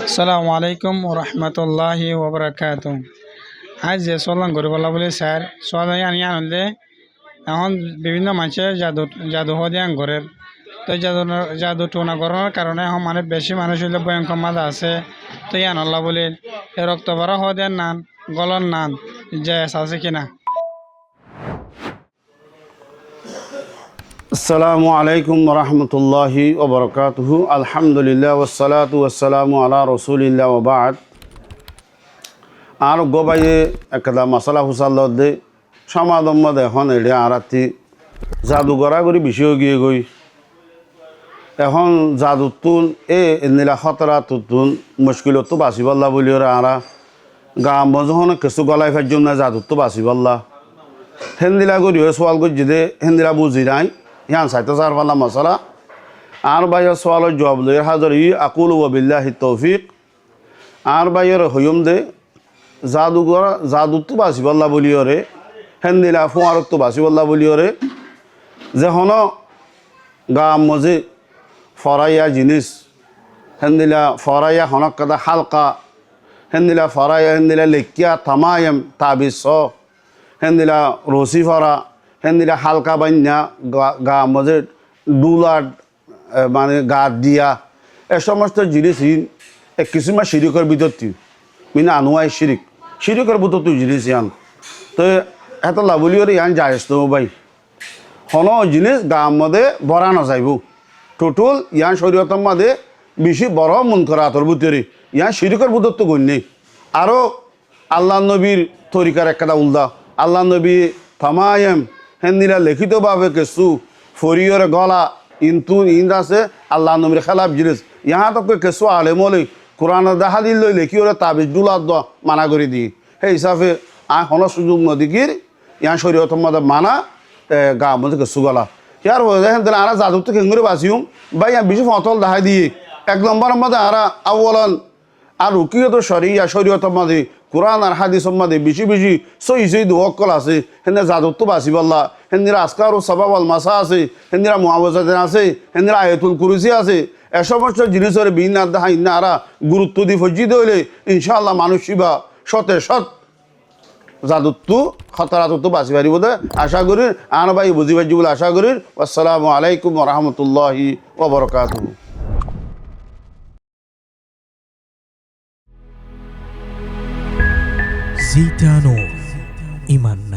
আসসালামু আলাইকুম ওরহমতুল্লাহি ওবরাকাত। আজ যে সোয়াল করে বলা বলে স্যার সোয়াল আনি আনলে এখন বিভিন্ন মানুষের জাদু হদিয়ান ঘরের তো জাদু টোনা করার কারণে এখন মানে বেশি মানুষ হইলে ভয়ঙ্কর মাদা আছে তো ইয়ান আল্লাহ বলে রক্ত ভরা হদিয়ান নান গলন নান যে আছে কিনা। আসসালামু আলাইকুম রহমতুল্লাহি ওবরকাতুহু। আলহামদুলিল্লাহ ওয়াসসালাতু ওয়াসসালামু আলা রসুলিল্লাহ ওয়া বা'দ। আর গোবাইয়ে একটা মশলা হুসাল দে সমাদম মধ্যে এখন এড়ে আরাতি জাদু গড়াগড়ি বিষয় গিয়ে গই এখন জাদুতুন নীলা খতরা তুতুন মুশকিলতো বাঁচিবল্লা বলি ওরা আরা গা মজহন কিছু গলায় ফার্জম না জাদুতো বাঁচিবল্লা হেন্দিলা করি সোয়াল করছি দে হেন্দিলা বুঝি নাই ইয়ান সাইতে চার পাল্লা মশলা আর বাইয়ের সোয়ালের জবাব লই হাজার আকুল ও বিল্লাহি তৌফিক। আর বাইয়ের হইম দে জাদুতো বাঁচিবল্লা বলি ওরে হেন্দিলা ফুয়ারতো বাঁচিবল্লা বলি ওরে যে হন গা মজে ফরাইয়া জিনিস হেন্দিলা ফরাইয়া হনক কাদা হালকা হেন্দিলা ফরাইয়া হেন্দিলা লেকিয়া থামায়ম তাবিজ হেন্দিলা রসি ফরা হেন্দিলা হালকা বান্যা গা মজে ডুলার মানে গা দিয়া এ সমস্ত জিনিস কিছুমান শিরিকর ভিতরটি মিনা আনুয়াই শিরিকর ভিতরতো জিনিস ইয়ান তো এত লাভলি ওর ইয়ান যায়স তো ভাই হন জিনিস গা মধ্যে বরা নাযাইব টোটাল ইয়ান শরীয়তর মাঝে বেশি বড় মন করা আতর ভিতরে ইয়ান শিরিকর ভিতরতো গণ্য আরও আল্লাহ নবীর তরিকার একটা উল্দা আল্লাহ নবী থামায়েম হেন্দিরা লিখিতভাবে কিছু ফরিয়র গলা ইন্তু ইন্দ আছে আল্লাহ নবীর খেলাফ জিনিস ইহা তক কিছু আলেমলে কোরআন দেখা দিল লেখি ওরা তাবিজ ডুলার দ মানা করে দিই সেই হিসাবে হন সুযোগ নদীকির ইয়ান শরীয়তর মধ্যে মানা গা মধ্যে কিছু গলা ইয়ার হেন দিলে আরা জাদুতে খেঙ্গুরে বাঁচিম বা ইয়া বেশি ফতল দেখা দিয়ে 1 নম্বরের মধ্যে আরা আউ্বলন আর রুকিয়ত শরীয়তর মাঝে কোরআন আর হাদিসের মাঝে বেশি বেশি সহি দোয়াক্কল আছে হেন্দিরা জাদুতো বাঁচিবল্লা হেন্দিরা আসকার ও সবাবল মাসা আছে হেন্দিরা মুআওয়াজাতেন আছে হেন্দিরা আয়াতুল কুরসি আছে এ সমস্ত জিনিসের বিভিন্ন দেখা ইন্না আরা গুরুত্ব দিয়ে ফজিত হইলে ইনশাআল্লাহ মানুষ বা সতে সৎ জাদুতো খতরাতো বাঁচি পারিব দে আশা করি আন ভাই বুঝি পারছি বলে আশা করি। আসসালামু আলাইকুম রহমতুল্লাহি ওয়া বারাকাতুহু। জিটানো ইমান